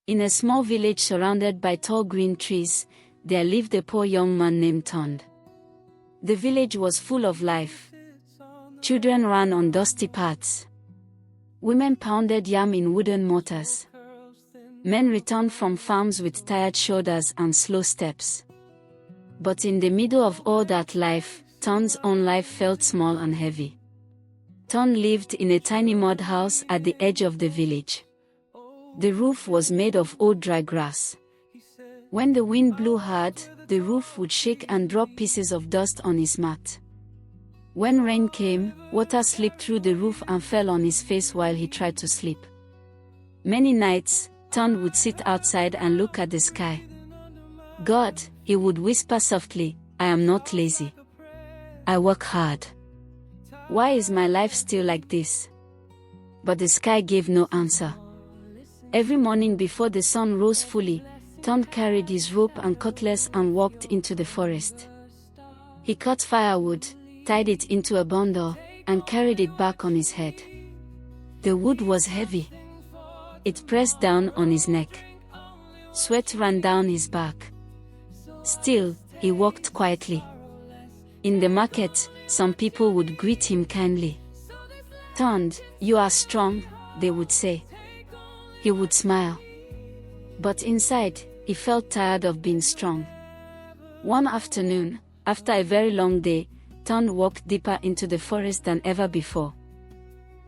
In a small village surrounded by tall green trees, there lived a poor young man named Tond. The village was full of life. Children ran on dusty paths. Women pounded yam in wooden mortars. Men returned from farms with tired shoulders and slow steps. But in the middle of all that life, Tond's own life felt small and heavy. Tond lived in a tiny mud house at the edge of the village. The roof was made of old dry grass. When the wind blew hard, the roof would shake and drop pieces of dust on his mat. When rain came, water slipped through the roof and fell on his face while he tried to sleep. Many nights, Tond would sit outside and look at the sky. "God," he would whisper softly, "I am not lazy. I work hard. Why is my life still like this?" But the sky gave no answer. Every morning before the sun rose fully, Tond carried his rope and cutlass and walked into the forest. He cut firewood, tied it into a bundle, and carried it back on his head. The wood was heavy. It pressed down on his neck. Sweat ran down his back. Still, he walked quietly. In the market, some people would greet him kindly. "Tond, you are strong," they would say. He would smile. But inside, he felt tired of being strong. One afternoon, after a very long day, Tond walked deeper into the forest than ever before.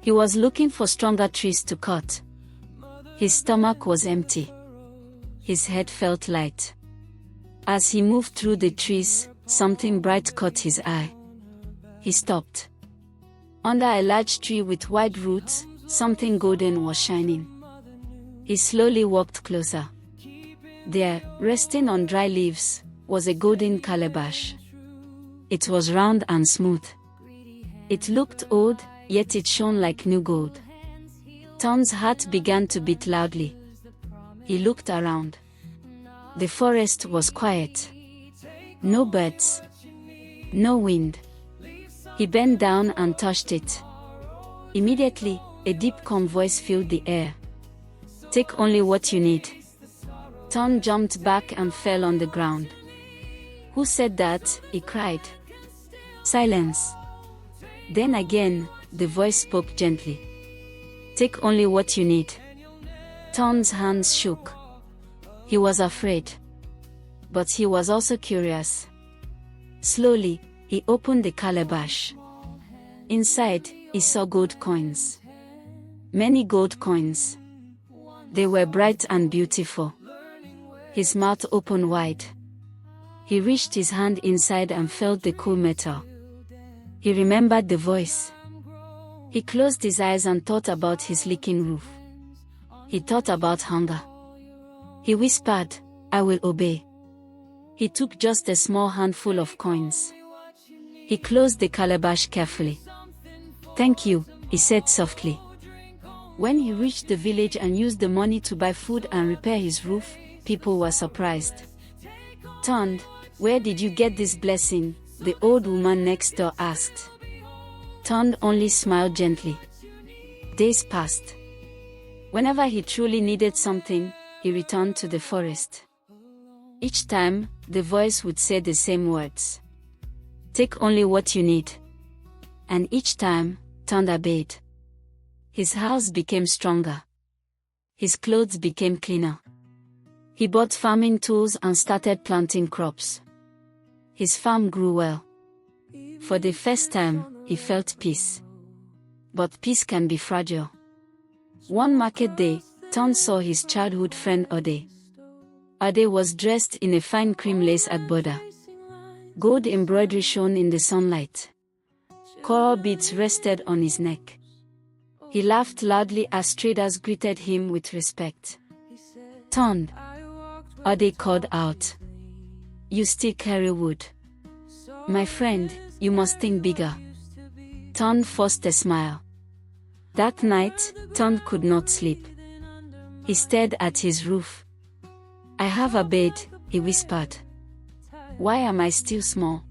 He was looking for stronger trees to cut. His stomach was empty. His head felt light. As he moved through the trees, something bright caught his eye. He stopped. Under a large tree with wide roots, something golden was shining. He slowly walked closer. There, resting on dry leaves, was a golden calabash. It was round and smooth. It looked old, yet it shone like new gold. Tond's heart began to beat loudly. He looked around. The forest was quiet. No birds. No wind. He bent down and touched it. Immediately, a deep calm voice filled the air. "Take only what you need." Tond jumped back and fell on the ground. "Who said that?" he cried. Silence. Then again, the voice spoke gently. "Take only what you need." Tond's hands shook. He was afraid. But he was also curious. Slowly, he opened the calabash. Inside, he saw gold coins. Many gold coins. They were bright and beautiful. His mouth opened wide. He reached his hand inside and felt the cool metal. He remembered the voice. He closed his eyes and thought about his leaking roof. He thought about hunger. He whispered, "I will obey." He took just a small handful of coins. He closed the calabash carefully. "Thank you," he said softly. When he reached the village and used the money to buy food and repair his roof, people were surprised. "Tond, where did you get this blessing?" the old woman next door asked. Tond only smiled gently. Days passed. Whenever he truly needed something, he returned to the forest. Each time, the voice would say the same words. "Take only what you need." And each time, Tond obeyed. His house became stronger. His clothes became cleaner. He bought farming tools and started planting crops. His farm grew well. For the first time, he felt peace. But peace can be fragile. One market day, Tond saw his childhood friend Ode. Ode was dressed in a fine cream lace at border. Gold embroidery shone in the sunlight. Coral beads rested on his neck. He laughed loudly as traders greeted him with respect. "Tond," Ode called out. "You still carry wood. My friend, you must think bigger." Tond forced a smile. That night, Tond could not sleep. He stared at his roof. "I have a bed," he whispered. "Why am I still small?"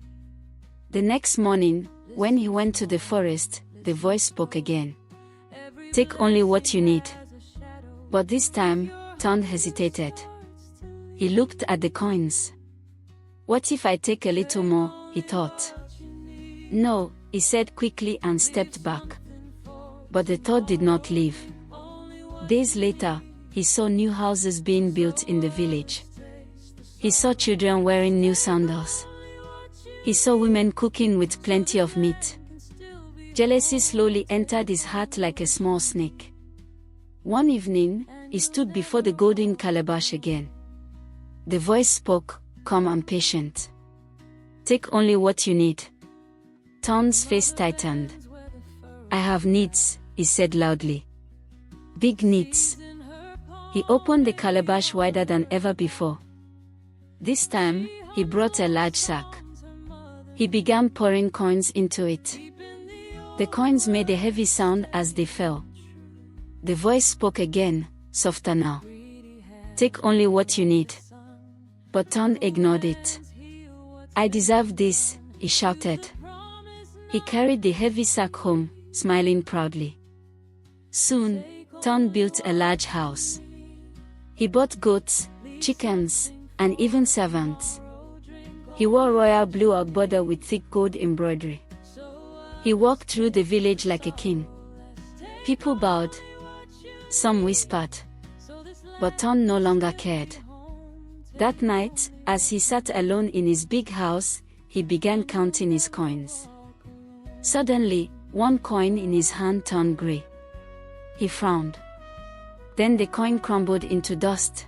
The next morning, when he went to the forest, the voice spoke again. "Take only what you need." But this time, Ton hesitated. He looked at the coins. What if I take a little more, he thought. No, he said quickly and stepped back. But the thought did not leave. Days later, he saw new houses being built in the village. He saw children wearing new sandals. He saw women cooking with plenty of meat. Jealousy slowly entered his heart like a small snake. One evening, he stood before the golden calabash again. The voice spoke, calm and patient. Take only what you need. Ton's face tightened. I have needs, he said loudly. Big needs. He opened the calabash wider than ever before. This time, he brought a large sack. He began pouring coins into it. The coins made a heavy sound as they fell. The voice spoke again, softer now. Take only what you need. But Ton ignored it. I deserve this, he shouted. He carried the heavy sack home, smiling proudly. Soon, Ton built a large house. He bought goats, chickens, and even servants. He wore royal blue oak border with thick gold embroidery. He walked through the village like a king. People bowed. Some whispered. But Ton no longer cared. That night, as he sat alone in his big house, he began counting his coins. Suddenly, one coin in his hand turned gray. He frowned. Then the coin crumbled into dust.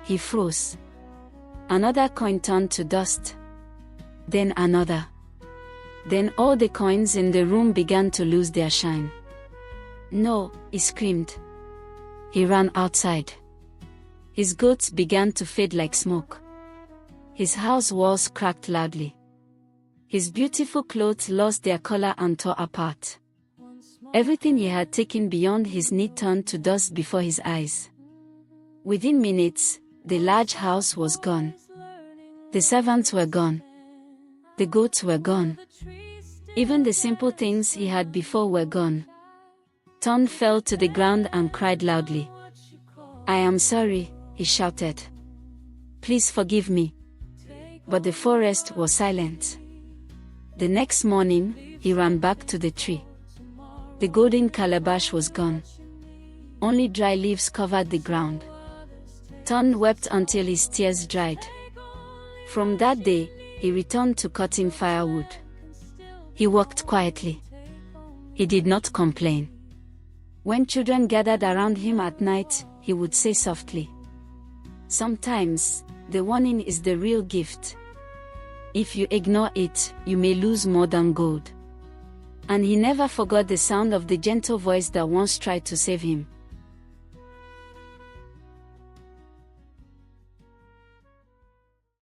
He froze. Another coin turned to dust. Then another. Then all the coins in the room began to lose their shine. No, he screamed. He ran outside. His goats began to fade like smoke. His house walls cracked loudly. His beautiful clothes lost their color and tore apart. Everything he had taken beyond his need turned to dust before his eyes. Within minutes, the large house was gone. The servants were gone. The goats were gone. Even the simple things he had before were gone. Ton fell to the ground and cried loudly. I am sorry, he shouted. Please forgive me. But the forest was silent. The next morning, he ran back to the tree. The golden calabash was gone. Only dry leaves covered the ground. Ton wept until his tears dried. From that day, he returned to cutting firewood. He worked quietly. He did not complain. When children gathered around him at night, he would say softly, sometimes, the warning is the real gift. If you ignore it, you may lose more than gold. And he never forgot the sound of the gentle voice that once tried to save him.